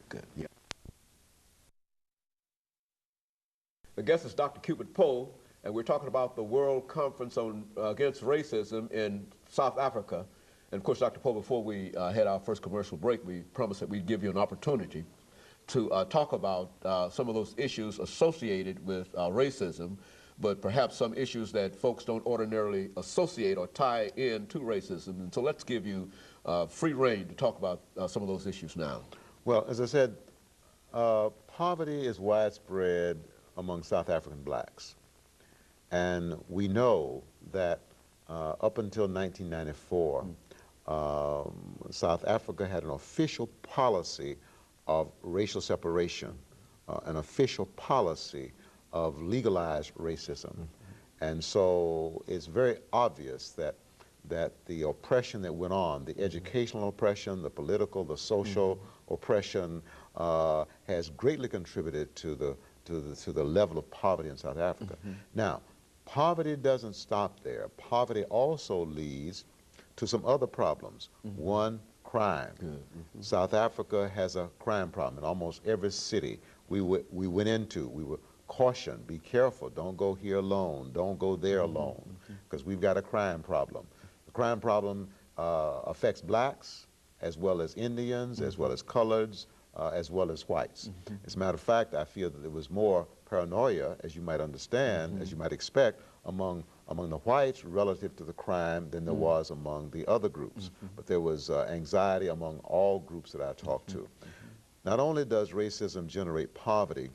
Good. Yeah. The guest is Dr. CPoe, and we're talking about the World Conference on Against Racism in South Africa. And of course, Dr. Poe, before we had our first commercial break, we promised that we'd give you an opportunity to talk about some of those issues associated with racism, but perhaps some issues that folks don't ordinarily associate or tie in to racism. And so let's give you free rein to talk about some of those issues now. Well, as I said, poverty is widespread among South African blacks. And we know that up until 1994, South Africa had an official policy of racial separation, an official policy of legalized racism. And so it's very obvious that the oppression that went on, the educational oppression, the political, the social oppression, has greatly contributed to the level of poverty in South Africa. Now, poverty doesn't stop there. Poverty also leads to some other problems. One, crime. South Africa has a crime problem in almost every city we went into. We were cautioned, be careful, don't go here alone, don't go there alone, because we've got a crime problem. The crime problem affects blacks, as well as Indians, as well as coloreds, as well as whites. As a matter of fact, I feel that there was more paranoia, as you might understand, as you might expect, among the whites relative to the crime than there was among the other groups. But there was anxiety among all groups that I talked to. Not only does racism generate poverty,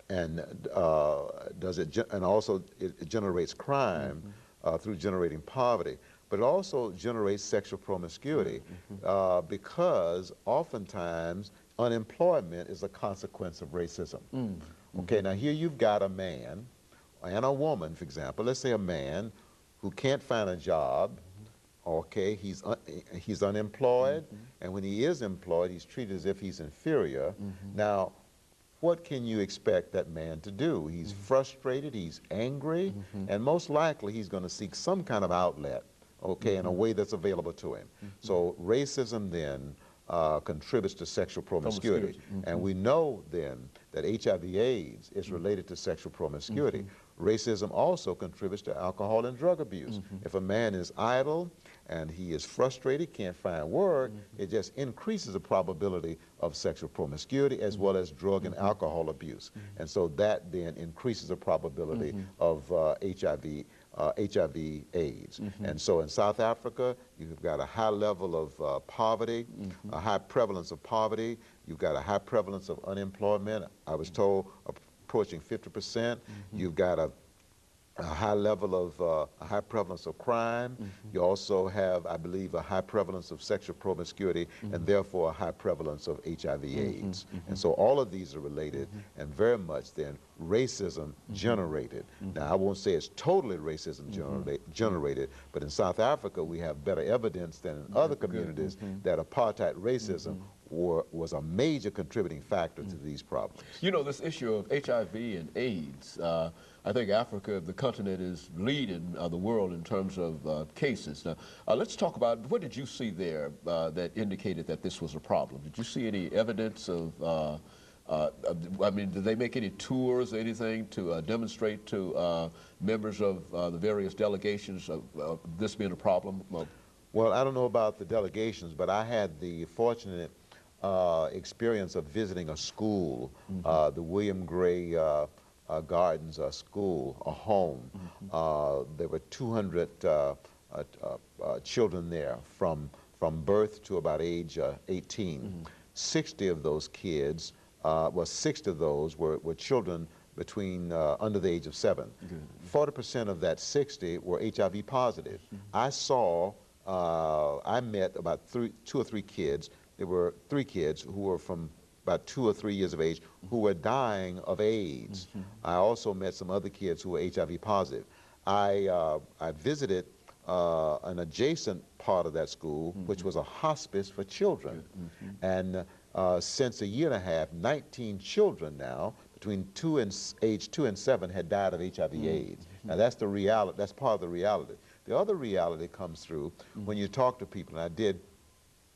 and also it generates crime through generating poverty, but it also generates sexual promiscuity because oftentimes unemployment is a consequence of racism. Okay, now here you've got a man and a woman, for example. Let's say a man who can't find a job. Okay, he's unemployed, and when he is employed, he's treated as if he's inferior. Now, what can you expect that man to do? He's frustrated, he's angry, and most likely he's going to seek some kind of outlet, okay, in a way that's available to him. So racism then contributes to sexual promiscuity. And we know then that HIV/AIDS is related to sexual promiscuity. Racism also contributes to alcohol and drug abuse. If a man is idle and he is frustrated, can't find work, it just increases the probability of sexual promiscuity as well as drug and alcohol abuse. And so that then increases the probability of HIV/AIDS. And so in South Africa, you've got a high level of poverty, a high prevalence of poverty. You've got a high prevalence of unemployment. I was told approaching 50%. You've got a high level of, a high prevalence of crime. You also have, I believe, a high prevalence of sexual promiscuity and therefore a high prevalence of HIV/AIDS. And so all of these are related and very much then racism generated. Now, I won't say it's totally racism generated, but in South Africa we have better evidence than in other communities that apartheid racism was a major contributing factor to these problems. You know, this issue of HIV and AIDS, I think Africa, the continent, is leading the world in terms of cases. Now, let's talk about, what did you see there that indicated that this was a problem? Did you see any evidence of, I mean, did they make any tours or anything to demonstrate to members of the various delegations of this being a problem? Well, I don't know about the delegations, but I had the fortunate experience of visiting a school, the William Gray Gardens School, a home. There were 200 children there from birth to about age 18. 60 of those kids, well, 60 of those were children between under the age of 7. 40% of that 60 were HIV positive. I saw, I met about 2 or 3 kids. There were 3 kids who were from about 2 or 3 years of age who were dying of AIDS. I also met some other kids who were HIV positive. I visited an adjacent part of that school, which was a hospice for children. And since a year and a half, 19 children now, between age 2 and 7, had died of HIV/AIDS. Now that's the reality, that's part of the reality. The other reality comes through when you talk to people, and I did,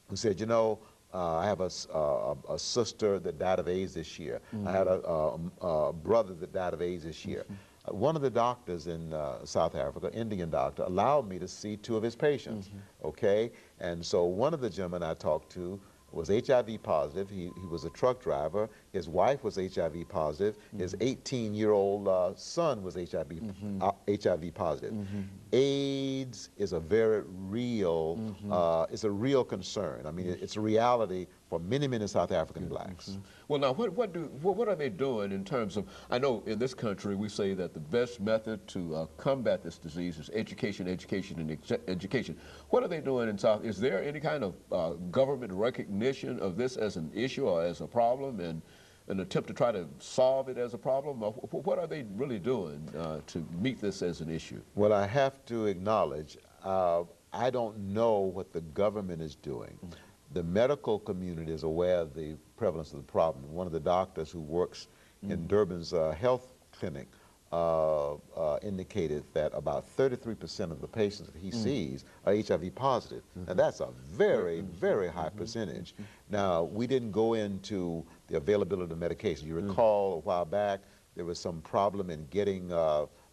who said, you know, I have a sister that died of AIDS this year. I had a brother that died of AIDS this year. One of the doctors in South Africa, Indian doctor, allowed me to see 2 of his patients, okay? And so one of the gentlemen I talked to was HIV positive. He was a truck driver. His wife was HIV positive. His 18-year-old son was HIV positive. AIDS is a very real, it's a real concern. I mean, it's a reality for many, many South African blacks. Well, now, what are they doing in terms of, I know in this country we say that the best method to combat this disease is education, education, and education. What are they doing in South? Is there any kind of government recognition of this as an issue or as a problem, and an attempt to try to solve it as a problem? Or what are they really doing to meet this as an issue? Well, I have to acknowledge, I don't know what the government is doing. The medical community is aware of the prevalence of the problem. One of the doctors who works in Durban's health clinic indicated that about 33% of the patients that he sees are HIV positive. And that's a very, very high percentage. Now, we didn't go into the availability of the medication. You recall a while back, there was some problem in getting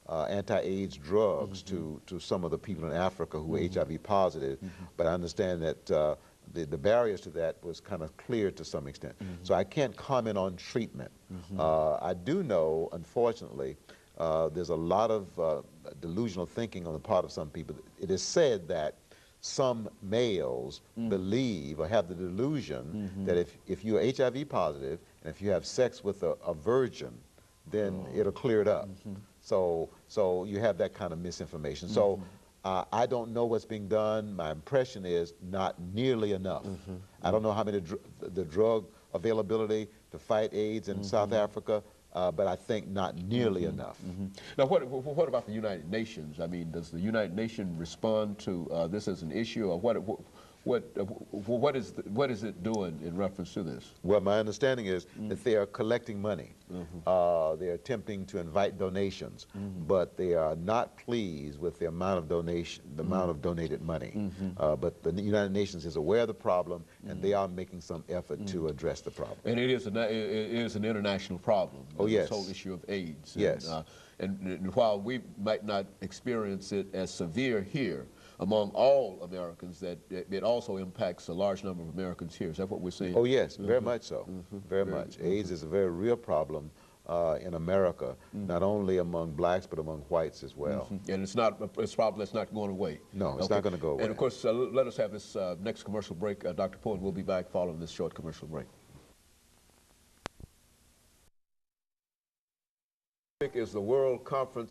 anti-AIDS drugs to some of the people in Africa who were HIV positive. But I understand that the barriers to that was kind of clear to some extent. So I can't comment on treatment. I do know, unfortunately, there's a lot of delusional thinking on the part of some people. It is said that some males believe or have the delusion that if you're HIV positive and if you have sex with a virgin, then it'll clear it up. So you have that kind of misinformation. So I don't know what's being done. My impression is not nearly enough. I don't know how many the drug availability to fight AIDS in South Africa, but I think not nearly enough. Now, what about the United Nations? I mean, does the United Nations respond to this as an issue, or what is it doing in reference to this? Well, my understanding is that they are collecting money. They're attempting to invite donations, but they are not pleased with the amount of donation, the amount of donated money. But the United Nations is aware of the problem, and they are making some effort to address the problem. And it is an international problem. Oh, yes. This whole issue of AIDS. Yes. And while we might not experience it as severe here, among all Americans, that it also impacts a large number of Americans here. Is that what we're seeing? Oh, yes, very much so. Very much. AIDS is a very real problem in America, not only among blacks, but among whites as well. And it's a problem that's not going away. No, it's not going to go away. And of course, let us have this next commercial break. Dr. Poe, and we'll be back following this short commercial break. Is the World Conference